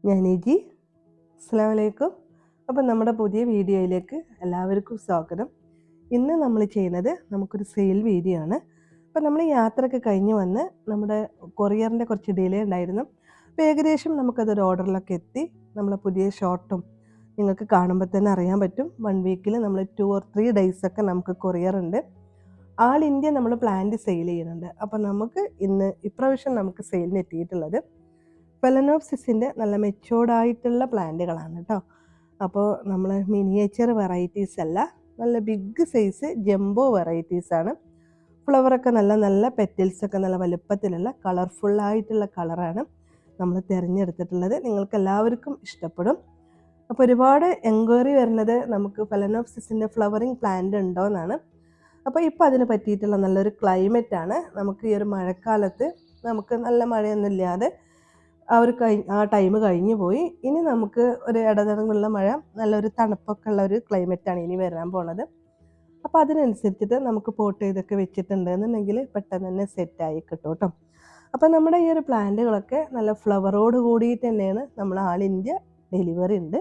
ഞാനേജി. അസ്സലാമു അലൈക്കും. അപ്പം നമ്മുടെ പുതിയ വീഡിയോയിലേക്ക് എല്ലാവർക്കും സ്വാഗതം. ഇന്ന് നമ്മൾ ചെയ്യുന്നത് നമുക്കൊരു സെയിൽ വീഡിയോ ആണ്. അപ്പം നമ്മൾ യാത്രയൊക്കെ കഴിഞ്ഞ് വന്ന് നമ്മുടെ കൊറിയറിൻ്റെ കുറച്ച് ഡിലേ ഉണ്ടായിരുന്നു. അപ്പോൾ ഏകദേശം നമുക്കതൊരു ഓർഡറിലൊക്കെ എത്തി. നമ്മളെ പുതിയ ഷോർട്ടും നിങ്ങൾക്ക് കാണുമ്പോൾ തന്നെ അറിയാൻ പറ്റും. 1 വീക്കിൽ നമ്മൾ 2 or 3 ഡേയ്സൊക്കെ നമുക്ക് കൊറിയർ ഉണ്ട്. ആൾ ഇന്ത്യ നമ്മൾ പ്ലാന്റ് സെയിൽ ചെയ്യുന്നുണ്ട്. അപ്പം നമുക്ക് ഇപ്രാവശ്യം നമുക്ക് സെയിലിന് എത്തിയിട്ടുള്ളത് ഫെലനോപ്സിസിൻ്റെ നല്ല മെച്ചോർഡായിട്ടുള്ള പ്ലാന്റുകളാണ് കേട്ടോ. അപ്പോൾ നമ്മൾ മിനിയേച്ചർ വെറൈറ്റീസ് അല്ല, നല്ല ബിഗ് സൈസ് ജംബോ വെറൈറ്റീസാണ്. ഫ്ലവറൊക്കെ നല്ല പെറ്റൽസൊക്കെ നല്ല വലുപ്പത്തിലുള്ള കളർഫുള്ളായിട്ടുള്ള കളറാണ് നമ്മൾ തിരഞ്ഞെടുത്തിട്ടുള്ളത്. നിങ്ങൾക്ക് എല്ലാവർക്കും ഇഷ്ടപ്പെടും. അപ്പോൾ ഒരുപാട് എൻക്വയറി വരുന്നത് നമുക്ക് ഫെലനോപ്സിസിൻ്റെ ഫ്ലവറിങ് പ്ലാന്റ് ഉണ്ടോ എന്നാണ്. അപ്പോൾ ഇപ്പോൾ അതിന് പറ്റിയിട്ടുള്ള നല്ലൊരു ക്ലൈമറ്റാണ്. നമുക്ക് ഈ ഒരു മഴക്കാലത്ത് നമുക്ക് നല്ല മഴയൊന്നും ഇല്ലാതെ ആ ടൈം കഴിഞ്ഞു പോയി. ഇനി നമുക്ക് ഒരു ഇടതടങ്ങളുള്ള മഴ, നല്ലൊരു തണുപ്പൊക്കെ ഉള്ള ഒരു ക്ലൈമറ്റാണ് ഇനി വരാൻ പോണത്. അപ്പോൾ അതിനനുസരിച്ചിട്ട് നമുക്ക് പോട്ട് ചെയ്തൊക്കെ വെച്ചിട്ടുണ്ടെന്നുണ്ടെങ്കിൽ പെട്ടെന്ന് തന്നെ സെറ്റായി കിട്ടും കേട്ടോ. അപ്പോൾ നമ്മുടെ ഈ ഒരു പ്ലാന്റുകളൊക്കെ നല്ല ഫ്ലവറോട് കൂടിയിട്ട് തന്നെയാണ് നമ്മൾ ആൾ ഇന്ത്യ ഡെലിവറി ഉണ്ട്.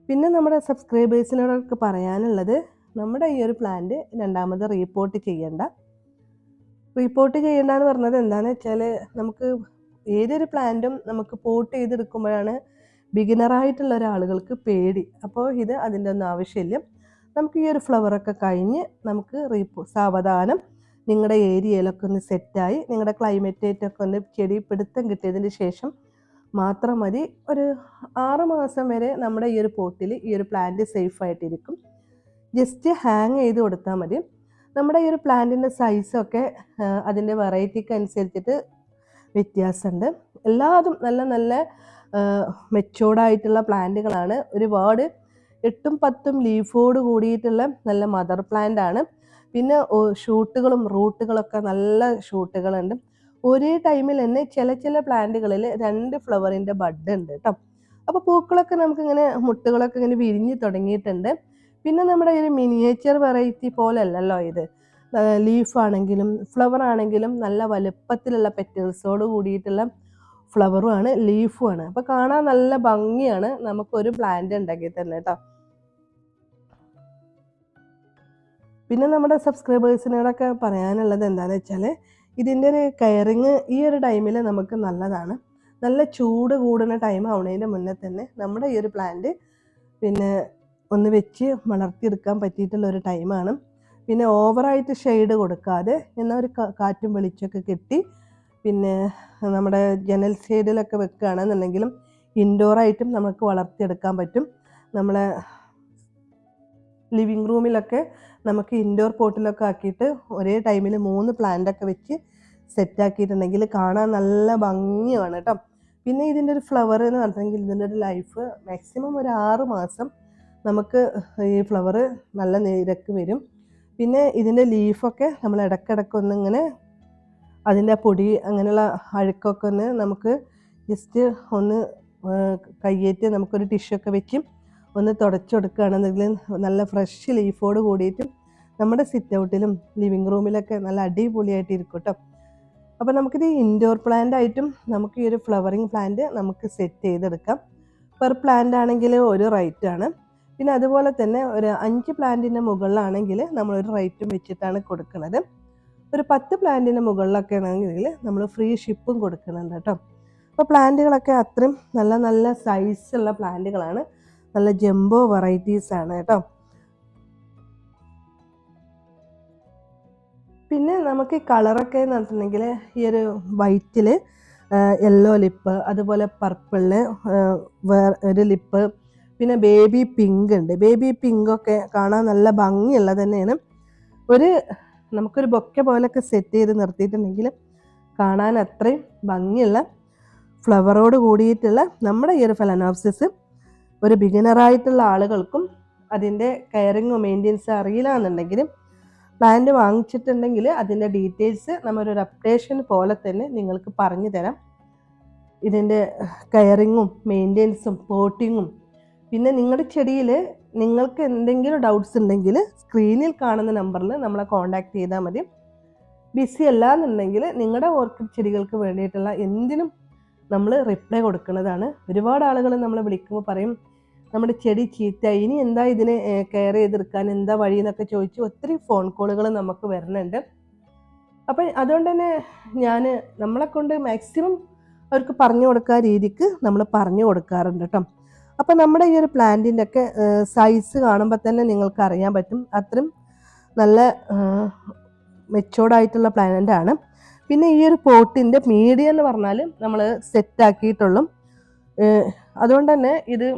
പിന്നെ നമ്മുടെ സബ്സ്ക്രൈബേഴ്സിനോടൊക്കെ പറയാനുള്ളത്, നമ്മുടെ ഈ ഒരു പ്ലാന്റ് രണ്ടാമത് റീപോർട്ട് ചെയ്യേണ്ടെന്ന് പറഞ്ഞത് എന്താണെന്ന് വെച്ചാൽ, നമുക്ക് ഏതൊരു പ്ലാന്റും നമുക്ക് പോട്ട് ചെയ്തെടുക്കുമ്പോഴാണ് ബിഗിനറായിട്ടുള്ള ഒരാളുകൾക്ക് പേടി. അപ്പോൾ അതിൻ്റെ ഒന്നും ആവശ്യമില്ല. നമുക്ക് ഈ ഒരു ഫ്ലവറൊക്കെ കഴിഞ്ഞ് നമുക്ക് സാവധാനം നിങ്ങളുടെ ഏരിയയിലൊക്കെ ഒന്ന് സെറ്റായി നിങ്ങളുടെ ക്ലൈമറ്റേറ്റൊക്കെ ഒന്ന് ചെടി പിടുത്തം കിട്ടിയതിന് ശേഷം മാത്രം മതി. ഒരു 6 മാസം വരെ നമ്മുടെ ഈ ഒരു പോട്ടിൽ ഈ ഒരു പ്ലാന്റ് സേഫായിട്ടിരിക്കും. ജസ്റ്റ് ഹാങ് ചെയ്ത് കൊടുത്താൽ മതി. നമ്മുടെ ഈ ഒരു പ്ലാന്റിൻ്റെ സൈസൊക്കെ അതിൻ്റെ വെറൈറ്റിക്ക് അനുസരിച്ചിട്ട് വ്യത്യാസമുണ്ട്. എല്ലാതും നല്ല മെച്ചോർഡായിട്ടുള്ള പ്ലാന്റുകളാണ്. ഒരുപാട് 8ഉം 10ഉം ലീഫോട് കൂടിയിട്ടുള്ള നല്ല മദർ പ്ലാന്റ് ആണ്. പിന്നെ ഷൂട്ടുകളും റൂട്ടുകളൊക്കെ നല്ല ഷൂട്ടുകളുണ്ട്. ഒരേ ടൈമിൽ തന്നെ ചില പ്ലാന്റുകളിൽ 2 ഫ്ലവറിൻ്റെ ബഡ് ഉണ്ട് കേട്ടോ. അപ്പോൾ പൂക്കളൊക്കെ നമുക്കിങ്ങനെ മുട്ടുകളൊക്കെ ഇങ്ങനെ വിരിഞ്ഞ് തുടങ്ങിയിട്ടുണ്ട്. പിന്നെ നമ്മുടെ ഒരു മിനിയേച്ചർ വെറൈറ്റി പോലെയല്ലല്ലോ ഇത്. ലീഫാണെങ്കിലും ഫ്ലവർ ആണെങ്കിലും നല്ല വലുപ്പത്തിലുള്ള പെറ്റൽസോട് കൂടിയിട്ടുള്ള ഫ്ലവറുമാണ്, ലീഫുമാണ്. അപ്പോൾ കാണാൻ നല്ല ഭംഗിയാണ് നമുക്കൊരു പ്ലാന്റ് ഉണ്ടെങ്കിൽ തന്നെ കേട്ടോ. പിന്നെ നമ്മുടെ സബ്സ്ക്രൈബേഴ്സിനോടൊക്കെ പറയാനുള്ളത് എന്താണെന്ന് വെച്ചാൽ, ഇതിൻ്റെ ഒരു കെയറിങ് ഈ ഒരു ടൈമിൽ നമുക്ക് നല്ലതാണ്. നല്ല ചൂട് കൂടുന്ന ടൈം ആവുന്നതിൻ്റെ മുന്നേ തന്നെ നമ്മുടെ ഈ ഒരു പ്ലാന്റ് പിന്നെ ഒന്ന് വെച്ച് വളർത്തിയെടുക്കാൻ പറ്റിയിട്ടുള്ള ഒരു ടൈമാണ്. പിന്നെ ഓവറായിട്ട് ഷെയ്ഡ് കൊടുക്കാതെ എന്നാൽ ഒരു കാറ്റും വെളിച്ചമൊക്കെ കിട്ടി പിന്നെ നമ്മുടെ ജനൽ സൈഡിലൊക്കെ വെക്കുകയാണെന്നുണ്ടെങ്കിലും ഇൻഡോറായിട്ടും നമുക്ക് വളർത്തിയെടുക്കാൻ പറ്റും. നമ്മളെ ലിവിങ് റൂമിലൊക്കെ നമുക്ക് ഇൻഡോർ പോട്ടിലൊക്കെ ആക്കിയിട്ട് ഒരേ ടൈമിൽ 3 പ്ലാന്റൊക്കെ വെച്ച് സെറ്റാക്കിയിട്ടുണ്ടെങ്കിൽ കാണാൻ നല്ല ഭംഗിയാണ് കേട്ടോ. പിന്നെ ഇതിൻ്റെ ഒരു ഫ്ലവർ എന്ന് പറഞ്ഞിട്ടുണ്ടെങ്കിൽ ഇതിൻ്റെ ഒരു ലൈഫ് മാക്സിമം ഒരു 6 മാസം നമുക്ക് ഈ ഫ്ലവർ നല്ല നിരക്ക് വരും. പിന്നെ ഇതിൻ്റെ ലീഫൊക്കെ നമ്മൾ ഇടയ്ക്കിടയ്ക്കൊന്നിങ്ങനെ അതിൻ്റെ പൊടി അങ്ങനെയുള്ള അഴുക്കൊക്കെ ഒന്ന് നമുക്ക് ജസ്റ്റ് ഒന്ന് കയ്യേറ്റ് നമുക്കൊരു ടിഷ്യൂ വെച്ച് ഒന്ന് തുടച്ചു കൊടുക്കുകയാണെന്നെങ്കിൽ നല്ല ഫ്രഷ് ലീഫോട് കൂടിയിട്ടും നമ്മുടെ സിറ്റ് ഔട്ടിലും ലിവിങ് റൂമിലൊക്കെ നല്ല അടിപൊളിയായിട്ട് ഇരിക്കും കേട്ടോ. അപ്പോൾ നമുക്കിത് ഇൻഡോർ പ്ലാന്റ് ആയിട്ടും നമുക്ക് ഈ ഒരു ഫ്ലവറിങ് പ്ലാന്റ് നമുക്ക് സെറ്റ് ചെയ്തെടുക്കാം. പെർ പ്ലാന്റ് ആണെങ്കിൽ ഒരു റേറ്റാണ്. പിന്നെ അതുപോലെ തന്നെ ഒരു 5 പ്ലാന്റിൻ്റെ മുകളിലാണെങ്കിൽ നമ്മളൊരു റേറ്റും വെച്ചിട്ടാണ് കൊടുക്കുന്നത്. ഒരു 10 പ്ലാന്റിൻ്റെ മുകളിലൊക്കെ ആണെങ്കിൽ നമ്മൾ ഫ്രീ ഷിപ്പും കൊടുക്കുന്നുണ്ട് കേട്ടോ. അപ്പോൾ പ്ലാന്റുകളൊക്കെ അത്രയും നല്ല സൈസുള്ള പ്ലാന്റുകളാണ്, നല്ല ജംബോ വെറൈറ്റീസാണ് കേട്ടോ. പിന്നെ നമുക്ക് ഈ കളറൊക്കെ എന്ന് പറഞ്ഞിട്ടുണ്ടെങ്കിൽ ഈ ഒരു വൈറ്റിൽ യെല്ലോ ലിപ്പ്, അതുപോലെ പർപ്പിളിൽ ഒരു ലിപ്പ്, പിന്നെ ബേബി പിങ്ക് ഉണ്ട്. ബേബി പിങ്കൊക്കെ കാണാൻ നല്ല ഭംഗിയുള്ളത് തന്നെയാണ്. നമുക്കൊരു ബൊക്കെ പോലൊക്കെ സെറ്റ് ചെയ്ത് നിർത്തിയിട്ടുണ്ടെങ്കിൽ കാണാൻ അത്രയും ഭംഗിയുള്ള ഫ്ലവറോട് കൂടിയിട്ടുള്ള നമ്മുടെ ഈ ഒരു ഫെലനോപ്സിസ് ഒരു ബിഗിനറായിട്ടുള്ള ആളുകൾക്കും അതിൻ്റെ കെയറിങ്ങും മെയിൻ്റെനൻസ് അറിയില്ല എന്നുണ്ടെങ്കിലും പ്ലാന്റ് വാങ്ങിച്ചിട്ടുണ്ടെങ്കിൽ അതിൻ്റെ ഡീറ്റെയിൽസ് നമ്മളൊരു അപ്ഡേഷൻ പോലെ തന്നെ നിങ്ങൾക്ക് പറഞ്ഞു തരാം. ഇതിൻ്റെ കെയറിങ്ങും മെയിൻ്റെനൻസും പോട്ടിങ്ങും. പിന്നെ നിങ്ങളുടെ ചെടിയിൽ നിങ്ങൾക്ക് എന്തെങ്കിലും ഡൗട്ട്സ് ഉണ്ടെങ്കിൽ സ്ക്രീനിൽ കാണുന്ന നമ്പറിൽ നമ്മളെ കോൺടാക്ട് ചെയ്താൽ മതി. ബിസി അല്ല എന്നുണ്ടെങ്കിൽ നിങ്ങളുടെ ഓർക്കിഡ് ചെടികൾക്ക് വേണ്ടിയിട്ടുള്ള എന്തിനും നമ്മൾ റിപ്ലൈ കൊടുക്കുന്നതാണ്. ഒരുപാട് ആളുകൾ നമ്മളെ വിളിക്കുമ്പോൾ പറയും നമ്മുടെ ചെടി ചീത്തയായി, ഇനി എന്താ ഇതിനെ കെയർ ചെയ്തെടുക്കാൻ എന്താ വഴി എന്നൊക്കെ ചോദിച്ച് ഒത്തിരി ഫോൺ കോളുകൾ നമുക്ക് വരുന്നുണ്ട്. അപ്പം അതുകൊണ്ട് തന്നെ ഞാൻ നമ്മളെ കൊണ്ട് മാക്സിമം അവർക്ക് പറഞ്ഞു കൊടുക്കാൻ രീതിക്ക് നമ്മൾ പറഞ്ഞു കൊടുക്കാറുണ്ട് കേട്ടോ. അപ്പം നമ്മുടെ ഈ ഒരു പ്ലാന്റിൻ്റെ ഒക്കെ സൈസ് കാണുമ്പോൾ തന്നെ നിങ്ങൾക്ക് അറിയാൻ പറ്റും അത്രയും നല്ല മെച്ചോർഡായിട്ടുള്ള പ്ലാന്റ് ആണ്. പിന്നെ ഈ ഒരു പോട്ടിൻ്റെ മീഡിയം എന്ന് പറഞ്ഞാൽ നമ്മൾ സെറ്റാക്കിയിട്ടുള്ളൂ. അതുകൊണ്ട് തന്നെ ഇത്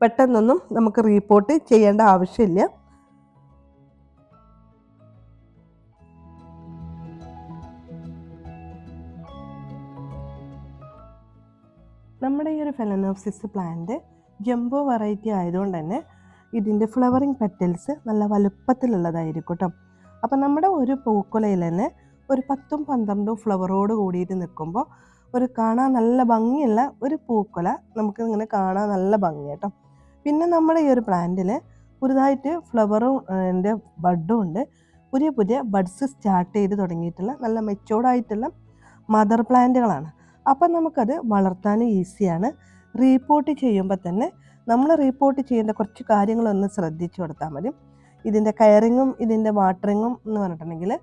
പെട്ടെന്നൊന്നും നമുക്ക് റീപോർട്ട് ചെയ്യേണ്ട ആവശ്യമില്ല. നമ്മുടെ ഈ ഒരു ഫെലനോപ്സിസ് പ്ലാന്റ് ജംബോ വെറൈറ്റി ആയതുകൊണ്ട് തന്നെ ഇതിൻ്റെ ഫ്ലവറിങ് പെറ്റൽസ് നല്ല വലുപ്പത്തിലുള്ളതായിരിക്കും കേട്ടോ. അപ്പം നമ്മുടെ ഒരു പൂക്കുലയിൽ തന്നെ ഒരു 10-12 ഫ്ലവറോട് കൂടിയിട്ട് നിൽക്കുമ്പോൾ ഒരു കാണാൻ നല്ല ഭംഗിയുള്ള ഒരു പൂക്കുല നമുക്ക് ഇങ്ങനെ കാണാൻ നല്ല ഭംഗി കേട്ടോ. പിന്നെ നമ്മുടെ ഈ ഒരു പ്ലാന്റിൽ പുതുതായിട്ട് ഫ്ലവറും എൻ്റെ ബഡും ഉണ്ട്. പുതിയ പുതിയ ബഡ്സ് സ്റ്റാർട്ട് ചെയ്ത് തുടങ്ങിയിട്ടുള്ള നല്ല മെച്ചോർഡായിട്ടുള്ള മദർ പ്ലാന്റുകളാണ്. അപ്പം നമുക്കത് വളർത്താനും ഈസിയാണ്. റീപോർട്ട് ചെയ്യുമ്പോൾ തന്നെ നമ്മൾ റീപോർട്ട് ചെയ്യേണ്ട കുറച്ച് കാര്യങ്ങളൊന്ന് ശ്രദ്ധിച്ചു കൊടുത്താൽ മതി. ഇതിൻ്റെ കെയറിങ്ങും ഇതിൻ്റെ വാട്ടറിങ്ങും എന്ന് പറഞ്ഞിട്ടുണ്ടെങ്കിൽ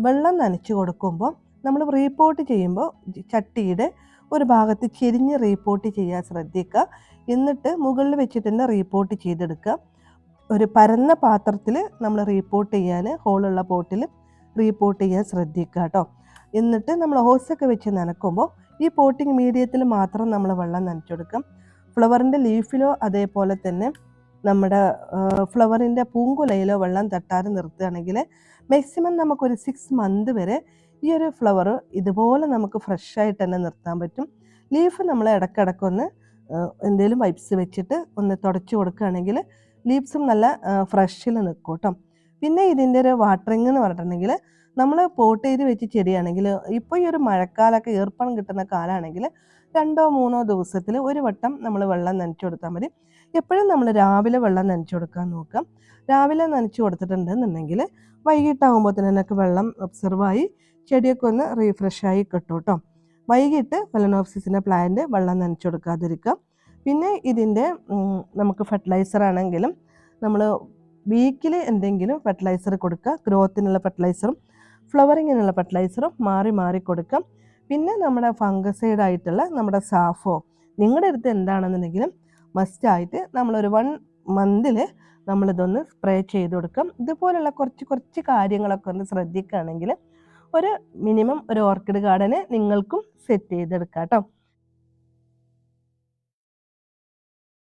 വെള്ളം നനച്ച് കൊടുക്കുമ്പോൾ നമ്മൾ റീപോർട്ട് ചെയ്യുമ്പോൾ ചട്ടിയുടെ ഒരു ഭാഗത്ത് ചെരിഞ്ഞ് റീപോർട്ട് ചെയ്യാൻ ശ്രദ്ധിക്കുക. എന്നിട്ട് മുകളിൽ വെച്ചിട്ട് തന്നെ റീപോർട്ട് ചെയ്തെടുക്കുക. ഒരു പരന്ന പാത്രത്തിൽ നമ്മൾ റീപോർട്ട് ചെയ്യാൻ ഹോളുള്ള പോട്ടിൽ റീപോർട്ട് ചെയ്യാൻ ശ്രദ്ധിക്കുക കേട്ടോ. എന്നിട്ട് നമ്മൾ ഹോസൊക്കെ വെച്ച് നനക്കുമ്പോൾ ഈ പോട്ടിങ് മീഡിയത്തിൽ മാത്രം നമ്മൾ വെള്ളം നനച്ചെടുക്കാം. ഫ്ലവറിൻ്റെ ലീഫിലോ അതേപോലെ തന്നെ നമ്മുടെ ഫ്ലവറിൻ്റെ പൂങ്കുലയിലോ വെള്ളം തട്ടാതെ നിർത്തുകയാണെങ്കിൽ മാക്സിമം നമുക്കൊരു 6 മന്ത് വരെ ഈ ഒരു ഫ്ലവർ ഇതുപോലെ നമുക്ക് ഫ്രഷായിട്ട് തന്നെ നിർത്താൻ പറ്റും. ലീഫ് നമ്മൾ ഇടയ്ക്കിടയ്ക്കൊന്ന് എന്തെങ്കിലും വൈപ്സ് വെച്ചിട്ട് ഒന്ന് തുടച്ച് കൊടുക്കുകയാണെങ്കിൽ ലീവ്സും നല്ല ഫ്രഷിൽ നിൽക്കും കേട്ടോ. പിന്നെ ഇതിൻ്റെ ഒരു വാട്ടറിങ് എന്ന് പറഞ്ഞിട്ടുണ്ടെങ്കിൽ നമ്മൾ പോട്ട് ചെയ്ത് വെച്ച് ചെടിയാണെങ്കിൽ ഇപ്പോൾ ഈ ഒരു മഴക്കാലമൊക്കെ ഈർപ്പം കിട്ടുന്ന കാലമാണെങ്കിൽ 2-3 ദിവസത്തിൽ ഒരു വട്ടം നമ്മൾ വെള്ളം നനച്ചു കൊടുത്താൽ മതി. എപ്പോഴും നമ്മൾ രാവിലെ വെള്ളം നനച്ചു കൊടുക്കാൻ നോക്കാം. രാവിലെ നനച്ചു കൊടുത്തിട്ടുണ്ടെന്നുണ്ടെങ്കിൽ വൈകിട്ടാകുമ്പോൾ തന്നെ വെള്ളം ഒബ്സർവായി ചെടിയൊക്കെ ഒന്ന് റീഫ്രഷായി കിട്ടും കേട്ടോ. വൈകിട്ട് ഫെലനോപ്സിസിൻ്റെ പ്ലാന്റ് വെള്ളം നനച്ചു കൊടുക്കാതിരിക്കുക. പിന്നെ ഇതിൻ്റെ നമുക്ക് ഫെർട്ടിലൈസർ ആണെങ്കിലും നമ്മൾ വീക്കിൽ എന്തെങ്കിലും ഫെർട്ടിലൈസർ കൊടുക്കുക. ഗ്രോത്തിനുള്ള ഫെർട്ടിലൈസറും ഫ്ലവറിങ്ങിനുള്ള ഫെർട്ടിലൈസറും മാറി മാറി കൊടുക്കാം. പിന്നെ നമ്മുടെ ഫംഗസൈഡായിട്ടുള്ള നമ്മുടെ സാഫോ നിങ്ങളുടെ അടുത്ത് എന്താണെന്നുണ്ടെങ്കിലും മസ്റ്റായിട്ട് നമ്മളൊരു 1 മന്തിൽ നമ്മളിതൊന്ന് സ്പ്രേ ചെയ്ത് കൊടുക്കാം. ഇതുപോലുള്ള കുറച്ച് കാര്യങ്ങളൊക്കെ ഒന്ന് ശ്രദ്ധിക്കുകയാണെങ്കിൽ ഒരു മിനിമം ഒരു ഓർക്കിഡ് ഗാർഡന് നിങ്ങൾക്കും സെറ്റ് ചെയ്തെടുക്കാം കേട്ടോ.